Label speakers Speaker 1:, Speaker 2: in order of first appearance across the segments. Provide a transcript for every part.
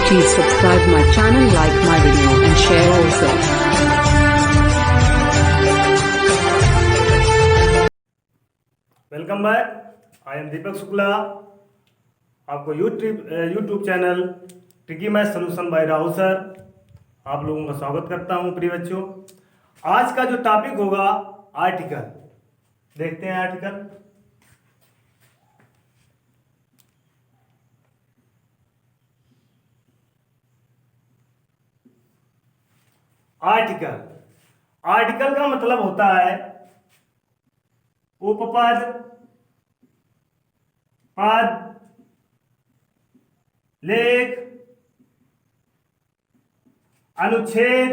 Speaker 1: Please subscribe my channel, like my video and share also.
Speaker 2: Welcome back. I am Deepak Shukla. आपको YouTube channel tricky math solution by Rahul sir, आप लोगों का स्वागत करता हूं। प्रिय बच्चों, आज का जो टॉपिक होगा आर्टिकल। देखते हैं आर्टिकल। आर्टिकल का मतलब होता है उपपद, पद, लेख, अनुच्छेद,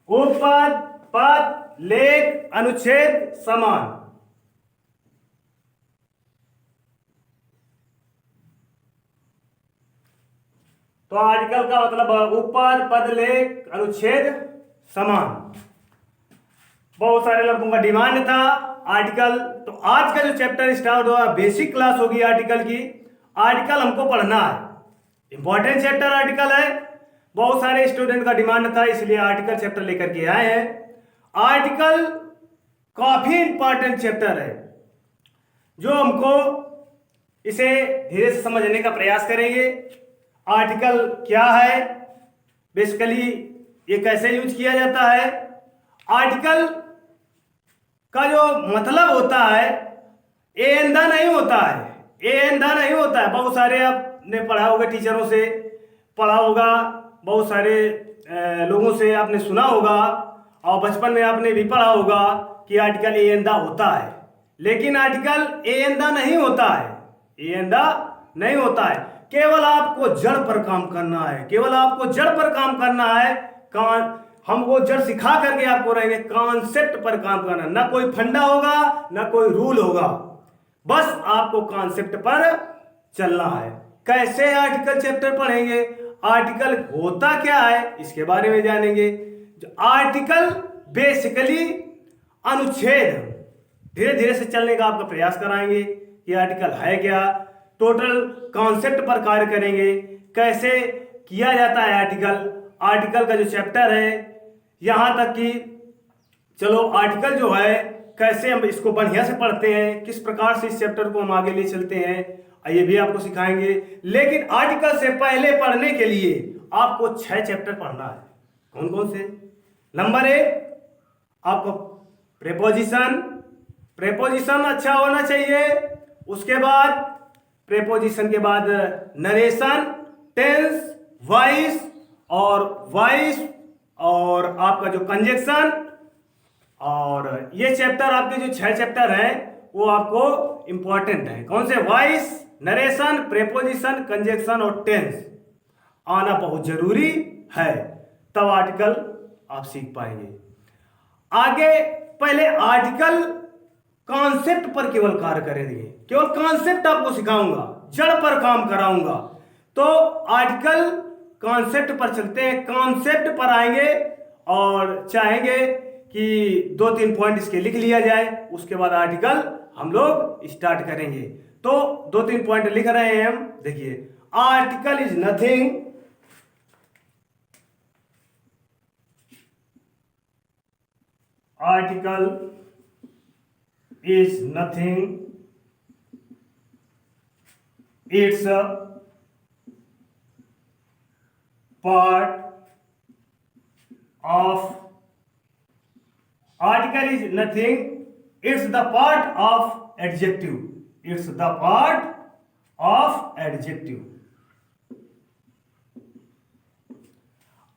Speaker 2: उपपद, पद, लेख, अनुच्छेद, समान। तो आर्टिकल का मतलब उपपद, पद, लेख, अनुच्छेद, समान। बहुत सारे लड़कों का डिमांड था आर्टिकल। तो आज का जो चैप्टर स्टार्ट हुआ, बेसिक क्लास होगी आर्टिकल की। आर्टिकल हमको पढ़ना है, इंपॉर्टेंट चैप्टर आर्टिकल है। बहुत सारे स्टूडेंट का डिमांड था, इसलिए आर्टिकल चैप्टर लेकर के आए हैं। आर्टिकल काफी इंपॉर्टेंट चैप्टर है, जो हमको इसे धीरे से समझने का प्रयास करेंगे। आर्टिकल क्या है, बेसिकली ये कैसे यूज किया जाता है। आर्टिकल का जो मतलब होता है ए एंड द नहीं होता है, ए एंड द नहीं होता है। बहुत सारे आपने पढ़ा होगा, टीचरों से पढ़ा होगा, बहुत सारे लोगों से आपने सुना होगा, और बचपन में आपने भी पढ़ा होगा कि आर्टिकल ए एंड द होता है। लेकिन आर्टिकल ए एंड द नहीं होता है, ए एंड द नहीं होता है। केवल आपको जड़ पर काम करना है, केवल आपको जड़ पर काम करना है। हम वो जड़ सिखा करके आपको रहेंगे, कॉन्सेप्ट पर काम करना। ना कोई फंडा होगा, ना कोई रूल होगा, बस आपको कॉन्सेप्ट पर चलना है। कैसे आर्टिकल चैप्टर पढ़ेंगे, आर्टिकल होता क्या है इसके बारे में जानेंगे। आर्टिकल बेसिकली अनुच्छेद, धीरे धीरे से चलने का आपका प्रयास कराएंगे कि आर्टिकल है क्या। टोटल कॉन्सेप्ट पर कार्य करेंगे, कैसे किया जाता है आर्टिकल का जो चैप्टर है, यहां तक कि चलो आर्टिकल जो है कैसे हम इसको बढ़िया से पढ़ते हैं, किस प्रकार से इस चैप्टर को हम आगे ले चलते हैं, ये भी आपको सिखाएंगे। लेकिन आर्टिकल से पहले पढ़ने के लिए आपको 6 चैप्टर पढ़ना है। कौन कौन से? नंबर 1 आपको प्रेपोजिशन अच्छा होना चाहिए। उसके बाद प्रेपोजिशन के बाद नरेशन, टेंस, वॉइस और आपका जो कंजक्शन। और ये चैप्टर आपके जो 6 चैप्टर हैं वो आपको इंपॉर्टेंट है। कौन से? वॉइस, नरेशन, प्रेपोजिशन, कंजक्शन और टेंस आना बहुत जरूरी है, तब आर्टिकल आप सीख पाएंगे। आगे पहले आर्टिकल कॉन्सेप्ट पर केवल कार्य करेंगे, केवल कॉन्सेप्ट आपको सिखाऊंगा, जड़ पर काम कराऊंगा। तो आर्टिकल कॉन्सेप्ट पर चलते हैं, कॉन्सेप्ट पर आएंगे और चाहेंगे कि 2-3 पॉइंट इसके लिख लिया जाए, उसके बाद आर्टिकल हम लोग स्टार्ट करेंगे। तो 2-3 पॉइंट लिख रहे हैं हम। देखिए, article is nothing it's a part of article is nothing, it's the part of adjective, it's the part of adjective.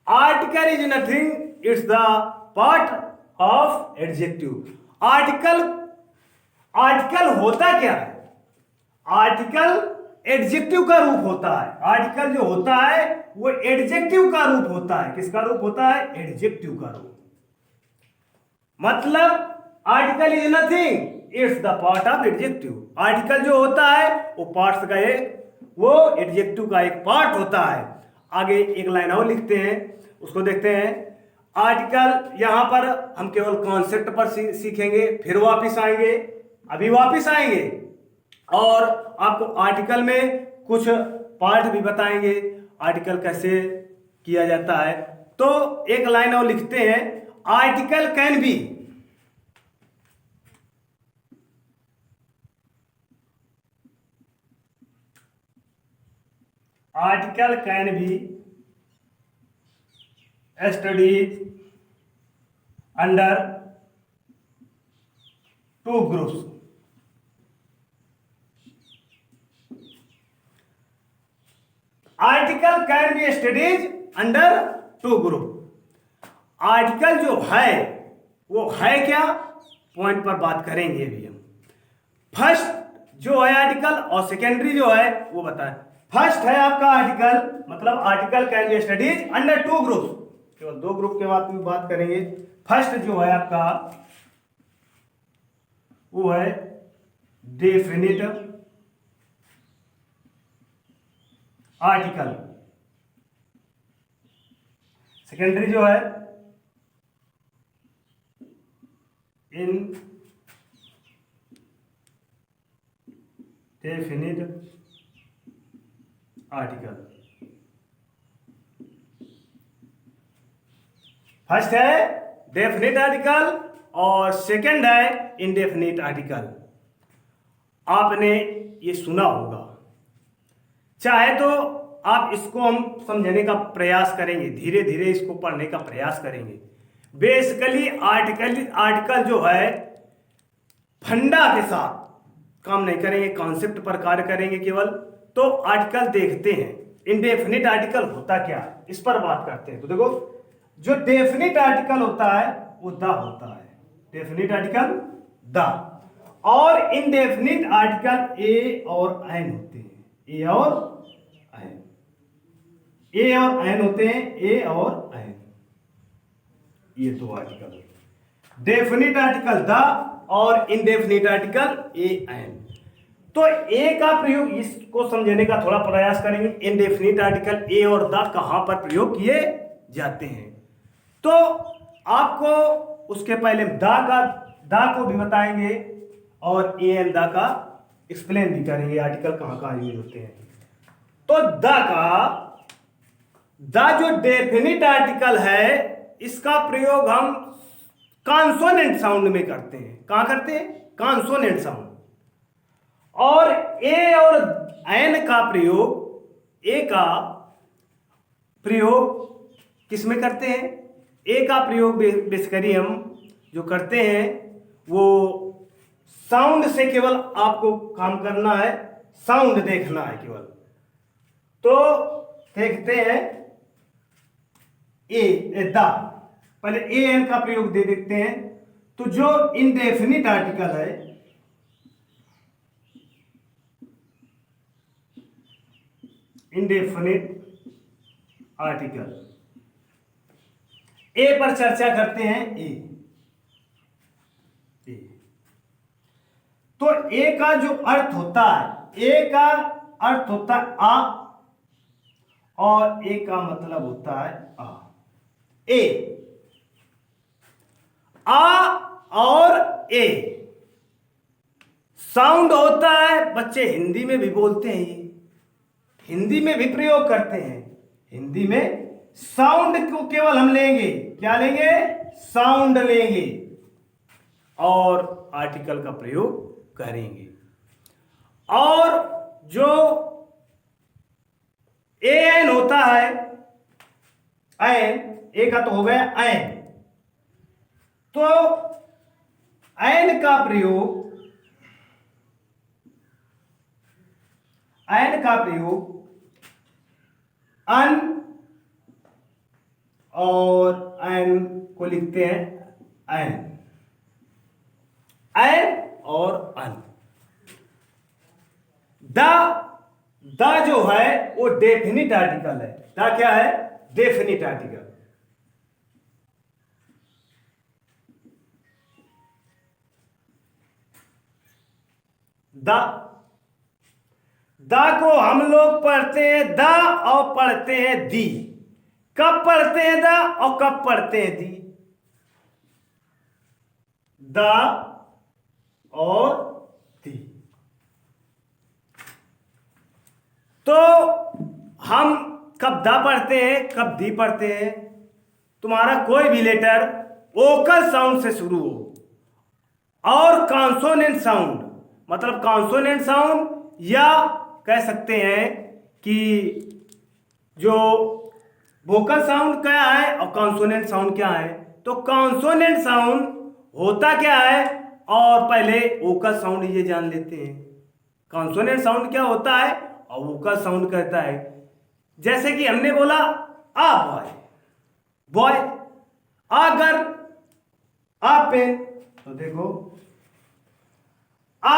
Speaker 2: Article is nothing, it's the part of adjective. Article होता क्या है? आर्टिकल एडजेक्टिव का रूप होता है। Article जो होता है वो एडजेक्टिव का रूप होता है। किसका रूप होता है? एडजेक्टिव का रूप। मतलब article is nothing, it's the part of adjective. Article जो होता है वो पार्ट्स का वो एडजेक्टिव का एक पार्ट होता है। आगे एक लाइन और लिखते हैं, उसको देखते हैं। आर्टिकल यहां पर हम केवल कॉन्सेप्ट पर सीखेंगे, फिर वापस आएंगे, अभी वापस आएंगे और आपको आर्टिकल में कुछ पार्ट भी बताएंगे, आर्टिकल कैसे किया जाता है। तो एक लाइन और लिखते हैं, article can be, article can be studies under two groups. Article can be studies under to group. Article जो है वो है क्या, पॉइंट पर बात करेंगे अभी हम। फर्स्ट जो है आर्टिकल और सेकेंडरी जो है वो बताएं। फर्स्ट है आपका आर्टिकल, मतलब article can be studies under two groups, केवल दो ग्रुप के बाद में बात करेंगे। फर्स्ट जो है आपका वो है डेफिनिट आर्टिकल, सेकेंडरी जो है इन डेफिनिट आर्टिकल। फर्स्ट है डेफिनिट आर्टिकल और सेकंड है इनडेफिनिट आर्टिकल। आपने ये सुना होगा, चाहे तो आप इसको हम समझने का प्रयास करेंगे, धीरे धीरे इसको पढ़ने का प्रयास करेंगे। बेसिकली आर्टिकल जो है फंडा के साथ काम नहीं करेंगे, कॉन्सेप्ट पर कार्य करेंगे केवल। तो आर्टिकल देखते हैं, इनडेफिनिट आर्टिकल होता क्या, इस पर बात करते हैं। तो देखो, जो डेफिनिट आर्टिकल होता है वो द होता है, डेफिनिट आर्टिकल द, और इनडेफिनिट आर्टिकल ए और एन होते हैं, ए और एन, ए और एन होते हैं, ए और एन, ये दो आर्टिकल। डेफिनिट आर्टिकल द और इनडेफिनिट आर्टिकल ए एन। तो ए का प्रयोग, इसको समझने का थोड़ा प्रयास करेंगे। इनडेफिनिट आर्टिकल ए और द कहां पर प्रयोग किए जाते हैं, तो आपको उसके पहले द को भी बताएंगे और ए एन द का एक्सप्लेन भी करेंगे, आर्टिकल कहां कहां यूज होते हैं। तो द जो डेफिनिट आर्टिकल है, इसका प्रयोग हम कॉन्सोनेंट साउंड में करते हैं। कहां करते हैं? Consonant sound. और ए और एन का प्रयोग, ए का प्रयोग किस में करते हैं? ए का प्रयोग बेसिकली हम जो करते हैं वो साउंड से केवल आपको काम करना है, साउंड देखना है केवल। तो देखते हैं द, पहले ए एन का प्रयोग दे देखते हैं। तो जो इनडेफिनिट आर्टिकल है, इनडेफिनिट आर्टिकल, ए पर चर्चा करते हैं। ए तो ए का जो अर्थ होता है, ए का अर्थ होता है आ, और ए का मतलब होता है आ। ए, आ और ए साउंड होता है। बच्चे हिंदी में भी बोलते हैं, ये हिंदी में भी प्रयोग करते हैं। हिंदी में साउंड को केवल हम लेंगे, क्या लेंगे? साउंड लेंगे और आर्टिकल का प्रयोग करेंगे। और जो ए एन होता है, एन, ए का तो हो गया एन, तो एन का प्रयोग, एन का प्रयोग अन और एन को लिखते हैं एन, एन और अन। द जो है वो डेफिनिट आर्टिकल है। द क्या है? Definite article. द को हम लोग पढ़ते हैं द और पढ़ते हैं दी। कब पढ़ते हैं द और कब पढ़ते हैं दी? द और दी। कब द पढ़ते हैं, कब दी पढ़ते हैं। तुम्हारा कोई भी लेटर वोकल साउंड से शुरू हो और कॉन्सोनेंट साउंड, मतलब कॉन्सोनेंट साउंड, या कह सकते हैं कि जो वोकल साउंड क्या है और कॉन्सोनेंट साउंड क्या है। तो कॉन्सोनेंट साउंड होता क्या है, और पहले वोकल साउंड ये जान लेते हैं। कॉन्सोनेंट साउंड क्या होता है और वोकल साउंड कहता है। जैसे कि हमने बोला आ बॉय, बॉय, अगर आ पेन, तो देखो आ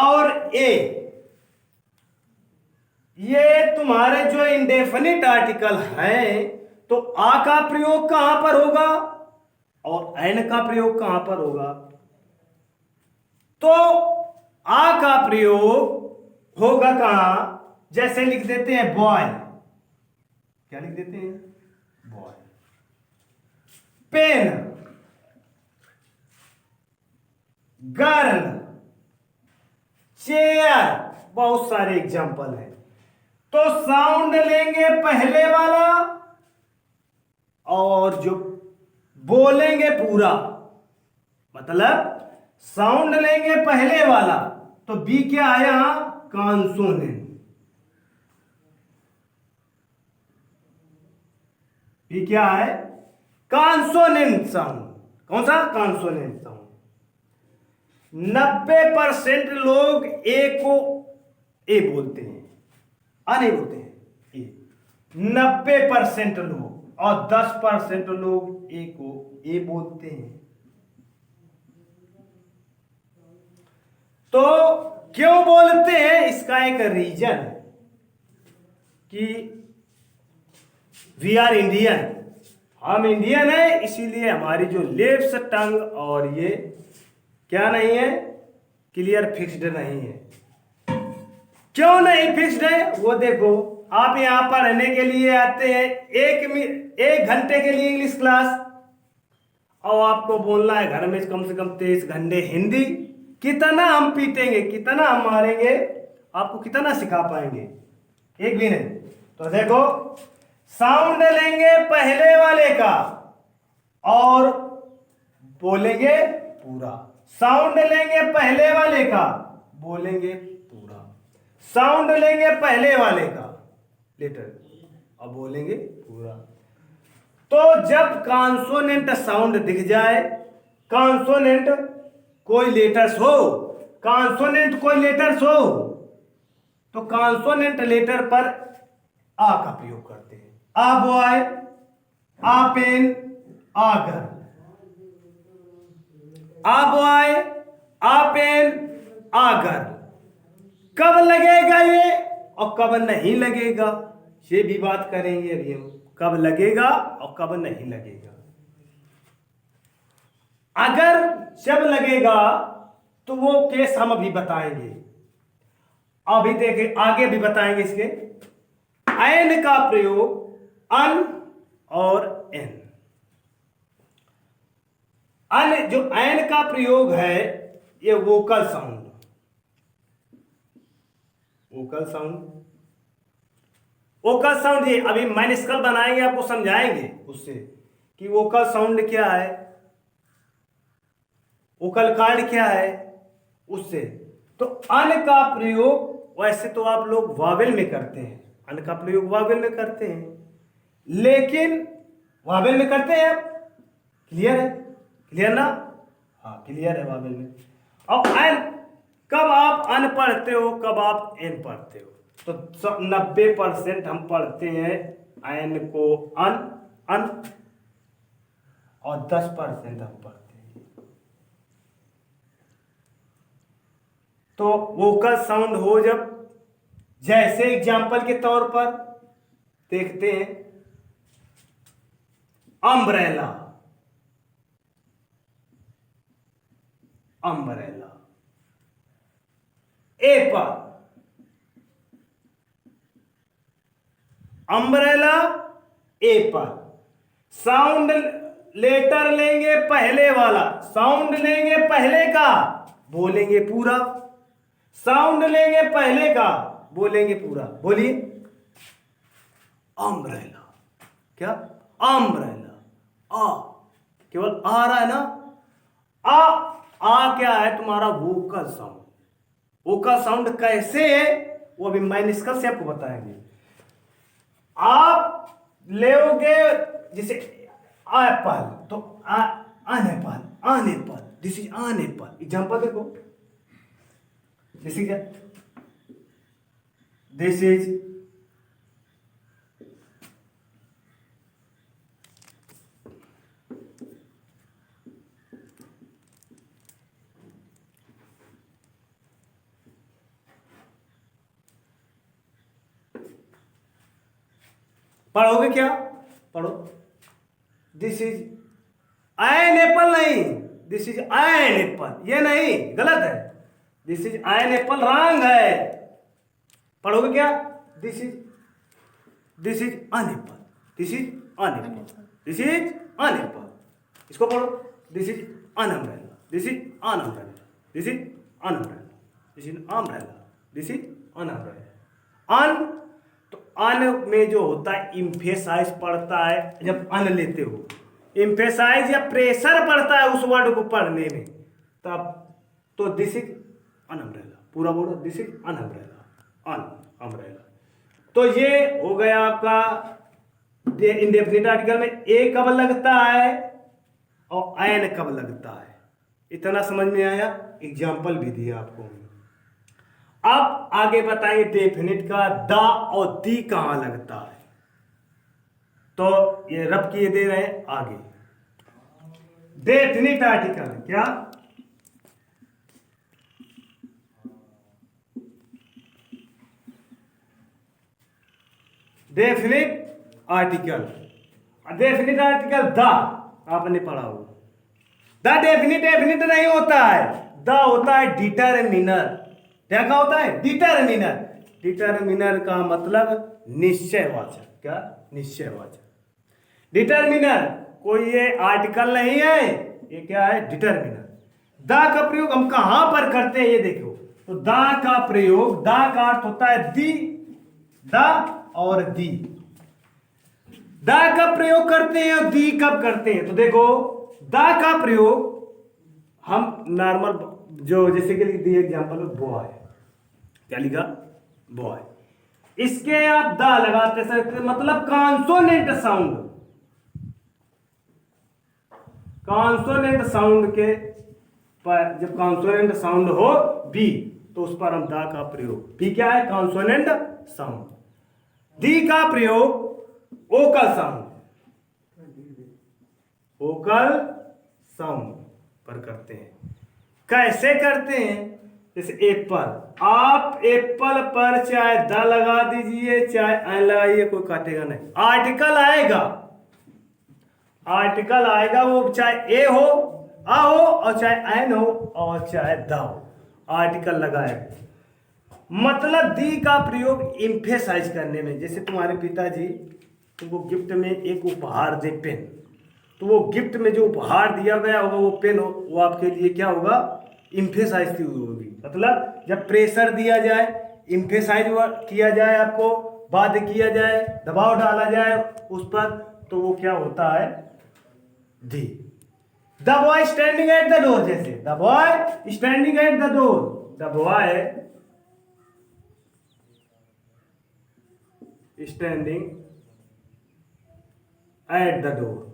Speaker 2: और ए, ये तुम्हारे जो इंडेफिनिट आर्टिकल हैं, तो आ का प्रयोग कहां पर होगा और एन का प्रयोग कहां पर होगा। तो आ का प्रयोग होगा कहां, जैसे लिख देते हैं बॉय, क्या लिख देते हैं, बॉय। पेन, गर्ल, चेयर, बहुत सारे एग्जाम्पल हैं। तो साउंड लेंगे पहले वाला और जो बोलेंगे पूरा, मतलब साउंड लेंगे पहले वाला, तो बी क्या आया, कॉन्सोनेंट। बी क्या है, कॉन्सोनेंट साउंड। कौन सा, कॉन्सोनेंट साउंड। 90% लोग ए को ए बोलते हैं, आ नहीं बोलते हैं ए। 90% लोग, और 10% लोग ए को ए बोलते हैं। तो क्यों बोलते हैं, इसका एक रीजन है कि वी आर इंडियन, हम इंडियन है, इसीलिए हमारी जो लिप्स, टंग और ये क्या नहीं है, क्लियर, फिक्स्ड नहीं है। क्यों नहीं फिक्स्ड है, वो देखो, आप यहां पर रहने के लिए आते हैं, एक घंटे के लिए इंग्लिश क्लास, और आपको बोलना है घर में कम से कम 23 घंटे हिंदी। कितना हम पीटेंगे, कितना हम मारेंगे, आपको कितना सिखा पाएंगे, एक भी नहीं। तो देखो, साउंड लेंगे पहले वाले का और बोलेंगे पूरा, साउंड लेंगे पहले वाले का, बोलेंगे पूरा, साउंड लेंगे पहले वाले का लेटर और बोलेंगे पूरा। तो जब कॉन्सोनेंट साउंड दिख जाए, कॉन्सोनेंट कोई लेटर्स हो, कॉन्सोनेंट कोई लेटर्स हो, तो कॉन्सोनेंट लेटर पर आ का प्रयोग करते हैं। आ बॉय, आ पेन, आ घर। आ बॉय, आ पेन, आ घर। कब लगेगा ये और कब नहीं लगेगा, ये भी बात करेंगे अभी हम, कब लगेगा और कब नहीं लगेगा। अगर जब लगेगा तो वो केस हम अभी बताएंगे, अभी देखें, आगे भी बताएंगे इसके। एन का प्रयोग, अन और एन, अन जो एन का प्रयोग है, ये vocal sound, vocal sound, vocal sound, ये अभी माइनस्कल बनाएंगे, आपको समझाएंगे उससे कि वोकल साउंड क्या है, वोकल कार्ड क्या है, उससे। तो अन का प्रयोग वैसे तो आप लोग वावेल में करते हैं, अन का प्रयोग वावेल में करते हैं, लेकिन वावेल में करते हैं आप, क्लियर है, क्लियर ना, हाँ क्लियर है वावेल में। अब एन, कब आप अन पढ़ते हो, कब आप एन पढ़ते हो, तो 90% हम पढ़ते हैं एन को अन, अन, और 10% हम पढ़ते हैं। तो वोकल साउंड हो जब, जैसे एग्जाम्पल के तौर पर देखते हैं, umbrella, umbrella, apple, umbrella, apple. Sound letter लेंगे पहले वाला, साउंड लेंगे पहले का, बोलेंगे पूरा, साउंड लेंगे पहले का, बोलेंगे पूरा। बोलिए, अम्ब्रेला। क्या? अम्ब्रेला। आ, केवल आ रहा है ना। आ क्या है? तुम्हारा वोकल साउंड। वोकल साउंड कैसे है वो अभी मैं निष्कर्ष से आपको बताएंगे। आप लेओगे जैसे एप्पल, तो an apple, this is an apple. Example देखो, जैसे क्या, दिस इज पढ़ोगे क्या? पढ़ो, दिस इज एन एप्पल, नहीं, दिस इज एन एप्पल, ये नहीं, गलत है। This is an apple wrong है। पढ़ोगे क्या? This is an apple, this is an apple, this is an apple. इसको पढ़ो, this is an umbrella, this is an umbrella, this is an umbrella, this is umbrella, this is an umbrella. अन, तो अन में जो होता है emphasise पड़ता है जब अन लेते हो, इम्फेसाइज या प्रेशर पड़ता है उस वर्ड को पढ़ने में, तब तो दिस इज अन अम्ब्रेला। पूरा बोलो, this is an umbrella, an umbrella. तो ये हो गया आपका इंडेफिनिट आर्टिकल में ए कब लगता है और एन कब लगता है। इतना समझ में आया? एग्जाम्पल भी दिया आपको। अब आगे बताएंगे डेफिनिट का द और दी कहां लगता है। तो ये रब किए दे रहे हैं आगे। डेफिनिट आर्टिकल क्या? Definite article, definite article the आपने पढ़ा हो। द डेफिनिट नहीं होता है, द होता है डिटरमिनर। क्या का होता है? डिटरमिनर। डिटरमिनर का मतलब निश्चयवाचक। क्या? निश्चयवाचक। डिटरमिनर कोई ये आर्टिकल नहीं है, ये क्या है? डिटरमिनर। द का प्रयोग हम कहां पर करते हैं ये देखो। तो द का प्रयोग, द का अर्थ होता है दी, द और दी। द का प्रयोग करते हैं और दी कब करते हैं? तो देखो, द का प्रयोग हम नॉर्मल जो जैसे कि लिख दिए एग्जांपल में बॉय, क्या लिखा? बॉय। इसके आप द लगाते सकते, मतलब कॉन्सोनेंट साउंड, कॉन्सोनेंट साउंड के पर जब कॉन्सोनेंट साउंड हो बी, तो उस पर हम द का प्रयोग, बी क्या है? Consonant sound. दी का प्रयोग वोकल साउंड, वोकल साउंड पर करते हैं। कैसे करते हैं? जैसे एप्पल, आप एप्पल पर चाहे द लगा दीजिए चाहे एन लगाइए, कोई काटेगा नहीं। आर्टिकल आएगा, आर्टिकल आएगा, वो चाहे ए हो, आ हो, और चाहे एन हो, और चाहे द हो, आर्टिकल लगाएगा। मतलब दी का प्रयोग इम्फेसाइज करने में। जैसे तुम्हारे पिताजी तुमको गिफ्ट में एक उपहार दे, पेन, तो वो गिफ्ट में जो उपहार दिया गया होगा वो पेन हो, वो आपके लिए क्या होगा? इम्फेसाइज की होगी। मतलब जब प्रेशर दिया जाए, इम्फेसाइज किया जाए, आपको बाध्य किया जाए, दबाव डाला जाए उस पर, तो वो क्या होता है? दी। The boy standing at the door, जैसे the boy standing at the door, the boy standing at the door.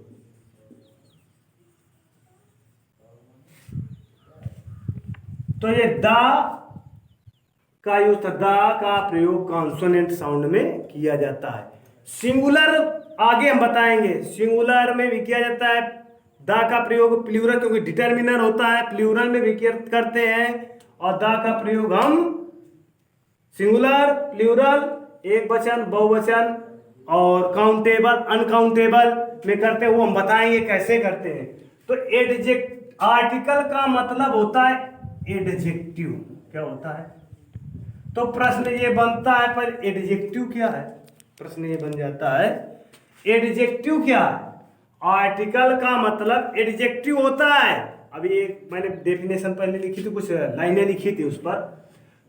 Speaker 2: तो ये द का यूज, द का प्रयोग कॉन्सोनेंट साउंड में किया जाता है। सिंगुलर आगे हम बताएंगे, सिंगुलर में भी किया जाता है द का प्रयोग, प्लूरल क्योंकि डिटरमिनर होता है, प्लूरल में भी करते हैं। और द का प्रयोग हम सिंगुलर, प्लूरल, एक वचन, बहुवचन और काउंटेबल, अनकाउंटेबल में करते हैं। वो हम बताएंगे कैसे करते हैं। तो एडजेक्ट आर्टिकल का मतलब होता है एडजेक्टिव। क्या होता है? तो प्रश्न ये बनता है, पर एडजेक्टिव क्या है? प्रश्न ये बन जाता है, एडजेक्टिव क्या है? आर्टिकल का मतलब एडजेक्टिव होता है। अभी एक मैंने डेफिनेशन पहले लिखी थी, कुछ लाइनें लिखी थी उस पर।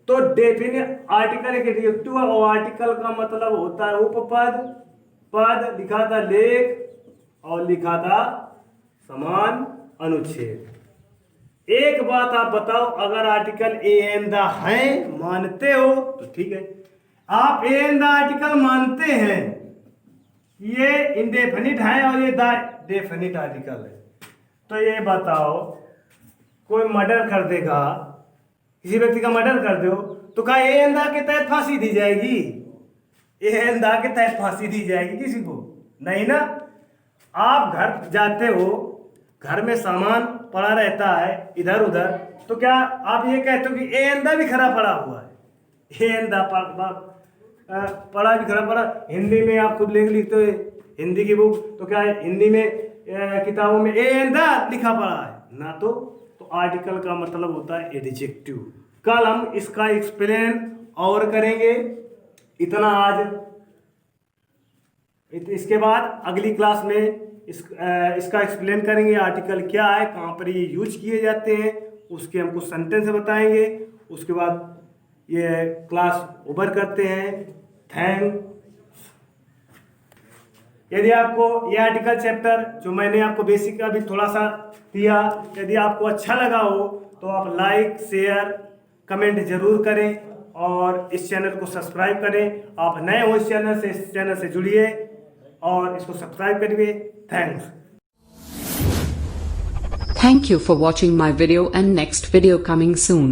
Speaker 2: तो डेफिनेट आर्टिकल एक एडजेक्टिव है, और आर्टिकल का मतलब होता है उपपद, पद, लिखा था लेख और लिखा था समान अनुच्छेद। एक बात आप बताओ, अगर आर्टिकल ए एंड द है मानते हो तो ठीक है। आप ए एंड द आर्टिकल मानते हैं, ये इंडेफिनिट है और ये द डेफिनिट आर्टिकल है, तो ये बताओ कोई मर्डर कर देगा, किसी व्यक्ति का मर्डर कर दो तो क्या ए एंड द के तहत फांसी दी जाएगी? ए एंड द के तहत फांसी दी जाएगी किसी को? नहीं ना। आप घर जाते हो, घर में सामान पड़ा रहता है इधर उधर, तो क्या आप ये कहते हो कि ए एंड द भी खरा पड़ा हुआ है? ए एंड द पड़ा भी खरा पड़ा। हिंदी में आप खुद लिखते हो हिंदी की बुक, तो क्या हिंदी में किताबों में ए एंड द लिखा पड़ा है ना? तो आर्टिकल का मतलब होता है एडजेक्टिव। कल हम इसका एक्सप्लेन और करेंगे। इतना आज, इसके बाद अगली क्लास में इसका एक्सप्लेन करेंगे आर्टिकल क्या है, कहाँ पर ये यूज किए जाते हैं, उसके हम कुछ सेंटेंस बताएंगे। उसके बाद ये क्लास ओवर करते हैं। थैंक। यदि आपको ये आर्टिकल चैप्टर जो मैंने आपको बेसिक अभी थोड़ा सा दिया, यदि आपको अच्छा लगा हो तो आप लाइक, शेयर, कमेंट जरूर करें और इस चैनल को सब्सक्राइब करें। आप नए हो इस चैनल से जुड़िए और इसको सब्सक्राइब करिए। Thanks.
Speaker 1: Thank you for watching my video, and next video coming soon.